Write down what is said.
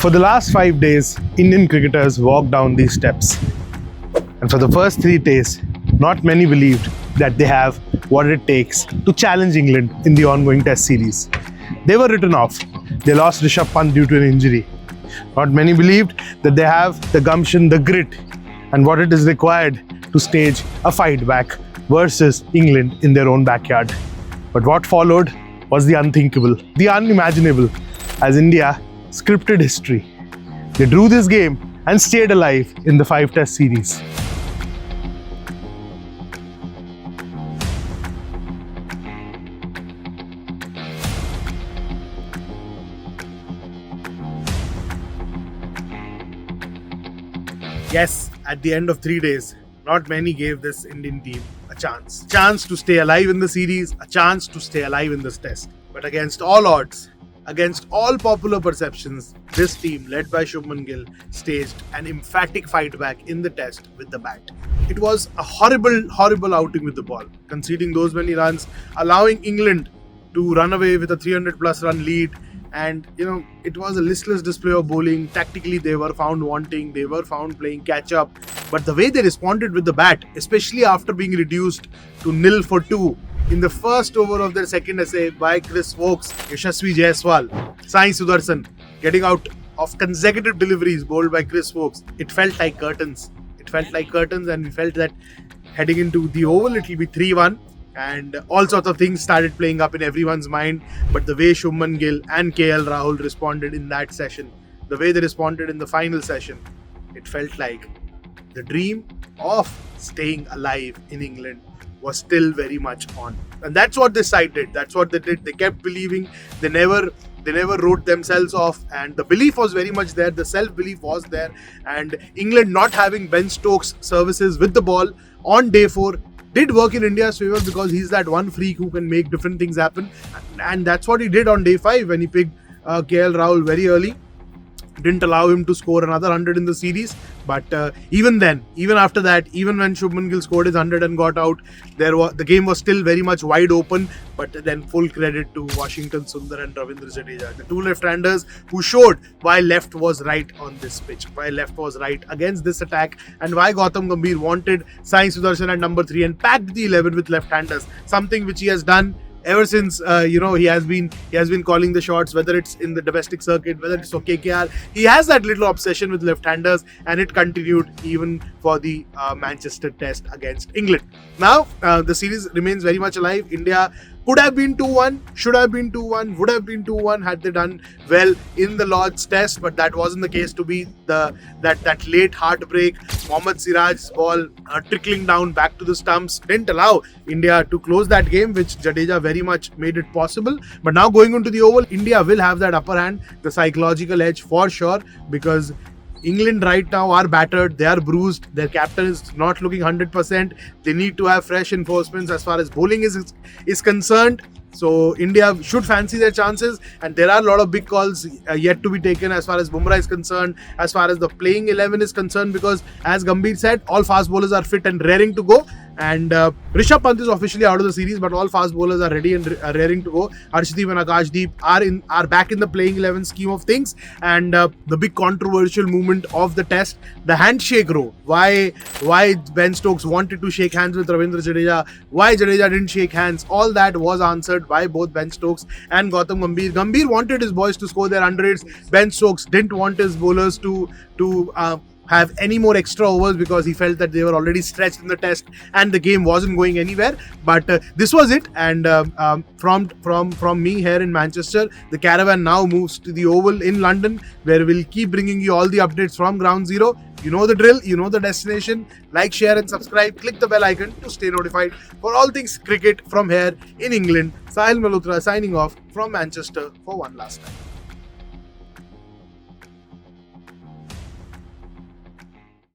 For the last 5 days, Indian cricketers walked down these steps. And for the first 3 days, not many believed that they have what it takes to challenge England in the ongoing Test series. They were written off. They lost Rishabh Pant due to an injury. Not many believed that they have the gumption, the grit, and what it is required to stage a fight back versus England in their own backyard. But what followed was the unthinkable, the unimaginable, as India scripted history. They drew this game and stayed alive in the 5 Test series. Yes, at the end of 3 days, not many gave this Indian team a chance. Chance to stay alive in the series, a chance to stay alive in this test. But against all odds, against all popular perceptions, this team, led by Shubman Gill, staged an emphatic fight back in the test with the bat. It was a horrible outing with the ball, conceding those many runs, allowing England to run away with a 300 plus run lead. And it was a listless display of bowling. Tactically, they were found wanting, they were found playing catch up. But the way they responded with the bat, especially after being reduced to 0 for 2 in the first over of their second essay by Chris Wokes, Yashasvi Jaiswal, Sai Sudarshan, getting out of consecutive deliveries bowled by Chris Wokes, it felt like curtains. It felt like curtains, and we felt that heading into the Oval, it will be 3-1. And all sorts of things started playing up in everyone's mind. But the way Shubman Gill and KL Rahul responded in that session, the way they responded in the final session, it felt like the dream of staying alive in England was still very much on. And that's what this side did. That's what they did. They kept believing. They never wrote themselves off, and the belief was very much there. The self-belief was there. And England not having Ben Stokes' services with the ball on day 4 did work in India's favour, because he's that one freak who can make different things happen. And that's what he did on day 5 when he picked KL Rahul very early. Didn't allow him to score another 100 in the series. But even then, even after that, even when Shubman Gill scored his 100 and got out, the game was still very much wide open. But then full credit to Washington Sundar and Ravindra Jadeja, the 2 left-handers who showed why left was right on this pitch, why left was right against this attack, and why Gautam Gambhir wanted Sai Sudarshan at number 3 and packed the 11 with left-handers, something which he has done ever since he has been calling the shots, whether it's in the domestic circuit, whether it's for KKR. He has that little obsession with left-handers, and it continued even for the Manchester Test against England. Now the series remains very much alive. India could have been 2-1, should have been 2-1, would have been 2-1 had they done well in the Lord's Test, but that wasn't the case to be. That late heartbreak, Mohammad Siraj's ball trickling down back to the stumps didn't allow India to close that game, which Jadeja very much made it possible. But now going into the Oval, India will have that upper hand, the psychological edge for sure, because England right now are battered, they are bruised, their captain is not looking 100%. They need to have fresh enforcements as far as bowling is concerned. So India should fancy their chances, and there are a lot of big calls yet to be taken as far as Bumrah is concerned, as far as the playing 11 is concerned, because as Gambhir said, all fast bowlers are fit and raring to go. And Rishabh Pant is officially out of the series, but all fast bowlers are ready and raring to go. Arshdeep and Akashdeep are back in the playing 11 scheme of things. And the big controversial movement of the test, the handshake row. Why Ben Stokes wanted to shake hands with Ravindra Jadeja, why Jadeja didn't shake hands, all that was answered by both Ben Stokes and Gautam Gambhir. Gambhir wanted his boys to score their hundreds. Ben Stokes didn't want his bowlers to have any more extra overs, because he felt that they were already stretched in the test and the game wasn't going anywhere. But this was it, and from me here in Manchester, the caravan now moves to the Oval in London, where we'll keep bringing you all the updates from Ground Zero. You know the drill, you know the destination. Like, share and subscribe. Click the bell icon to stay notified for all things cricket from here in England. Sahil Malhotra signing off from Manchester for one last time.